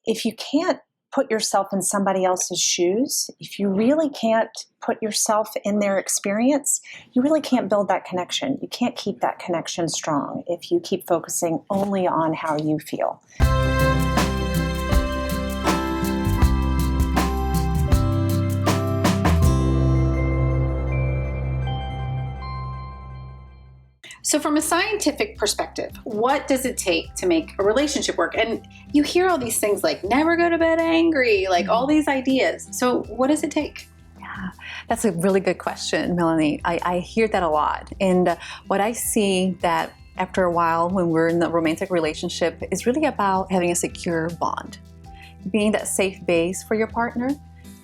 if you can't put yourself in somebody else's shoes, if you really can't put yourself in their experience, you really can't build that connection. You can't keep that connection strong if you keep focusing only on how you feel. So from a scientific perspective, what does it take to make a relationship work? And you hear all these things like never go to bed angry, like all these ideas. So what does it take? Yeah, that's a really good question, Melanie. I hear that a lot. And what I see that after a while when we're in the romantic relationship is really about having a secure bond. Being that safe base for your partner,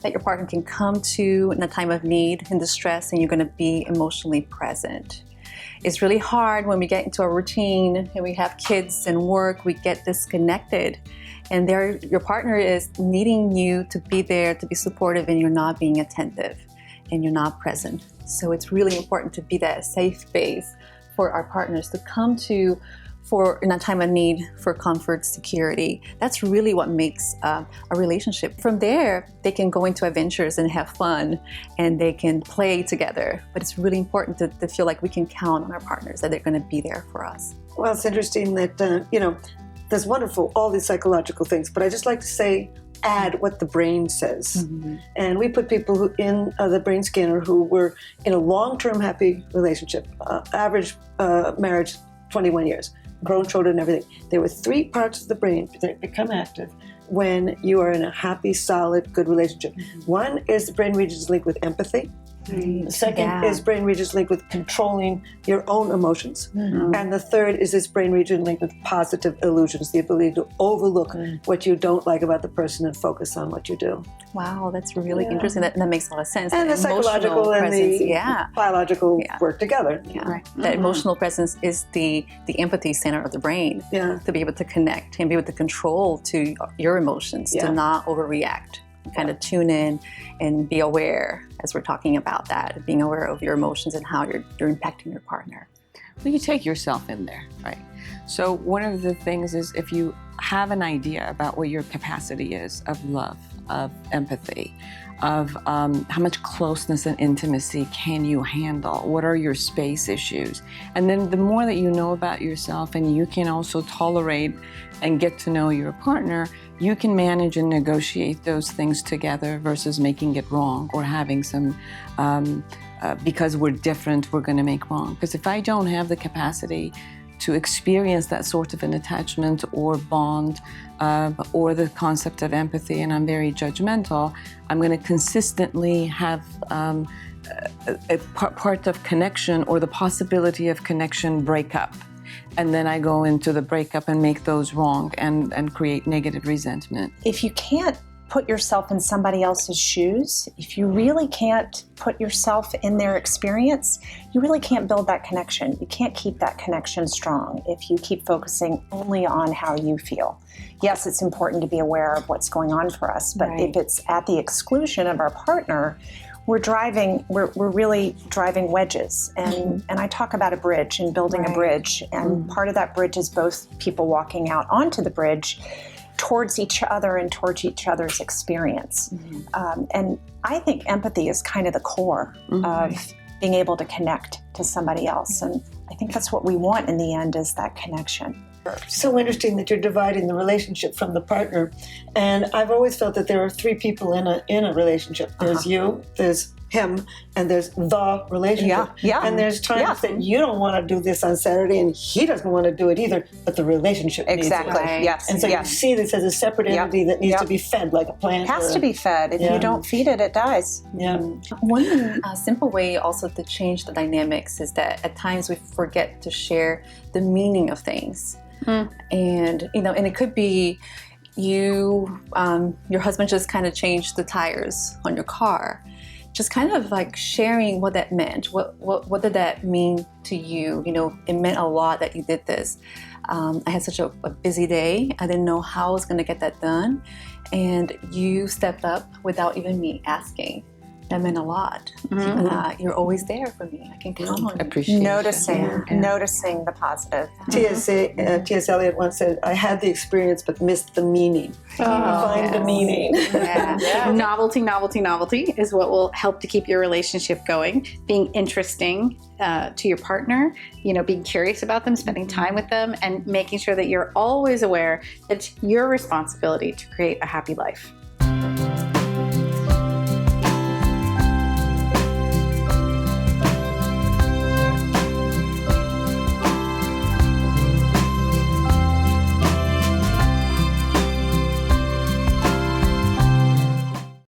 that your partner can come to in a time of need and distress, and you're going to be emotionally present. It's really hard when we get into a routine and we have kids and work, we get disconnected. And your partner is needing you to be there, to be supportive, and you're not being attentive and you're not present. So it's really important to be that safe space for our partners to come to in a time of need, for comfort, security. That's really what makes a relationship. From there, they can go into adventures and have fun, and they can play together. But it's really important to feel like we can count on our partners, that they're going to be there for us. Well, it's interesting that, there's wonderful, all these psychological things, but I just like to add what the brain says. Mm-hmm. And we put people who in the brain scanner who were in a long-term happy relationship, average marriage, 21 years. Grown children and everything. There were 3 parts of the brain that become active when you are in a happy, solid, good relationship. Mm-hmm. One is the brain regions linked with empathy. Mm-hmm. The second is brain regions linked with controlling your own emotions. Mm-hmm. And the third is this brain region linked with positive illusions, the ability to overlook what you don't like about the person and focus on what you do. Wow, that's really interesting. That makes a lot of sense. And the psychological and the biological work together. Yeah. Right. That emotional presence is the empathy center of the brain. Yeah. To be able to connect and be able to control to your emotions, to not overreact. Kind of tune in and be aware, as we're talking about that, being aware of your emotions and how you're impacting your partner. Well, you take yourself in there, right? So one of the things is if you have an idea about what your capacity is of love, of empathy, of how much closeness and intimacy can you handle, what are your space issues, and then the more that you know about yourself and you can also tolerate and get to know your partner, you can manage and negotiate those things together versus making it wrong or having some, because we're different, we're going to make wrong. Because if I don't have the capacity to experience that sort of an attachment or bond or the concept of empathy, and I'm very judgmental, I'm going to consistently have a part of connection or the possibility of connection break up. And then I go into the breakup and make those wrong and create negative resentment. If you can't put yourself in somebody else's shoes, if you really can't put yourself in their experience, you really can't build that connection. You can't keep that connection strong if you keep focusing only on how you feel. Yes, it's important to be aware of what's going on for us, but if it's at the exclusion of our partner, we're really driving wedges. And I talk about a bridge and building a bridge. And part of that bridge is both people walking out onto the bridge towards each other and towards each other's experience. And I think empathy is kind of the core of being able to connect to somebody else. And I think that's what we want in the end, is that connection. So interesting that you're dividing the relationship from the partner. And I've always felt that there are 3 people in a relationship. There's you, there's him, and there's the relationship. And there's times that you don't want to do this on Saturday and he doesn't want to do it either, but the relationship needs it. Yes. And so you see this as a separate entity that needs to be fed like a plant. It has to be fed. If you don't feed it, it dies. One simple way also to change the dynamics is that at times we forget to share the meaning of things. And it could be your husband just kind of changed the tires on your car. Just kind of like sharing what that meant. What did that mean to you? It meant a lot that you did this. I had such a busy day. I didn't know how I was going to get that done. And you stepped up without even me asking. that meant a lot. You're always there for me. I can count on you. Appreciation. Noticing the positive. T.S. Eliot once said, I had the experience but missed the meaning. Find the meaning. Yeah. Novelty is what will help to keep your relationship going. Being interesting to your partner, being curious about them, spending time with them, and making sure that you're always aware that it's your responsibility to create a happy life.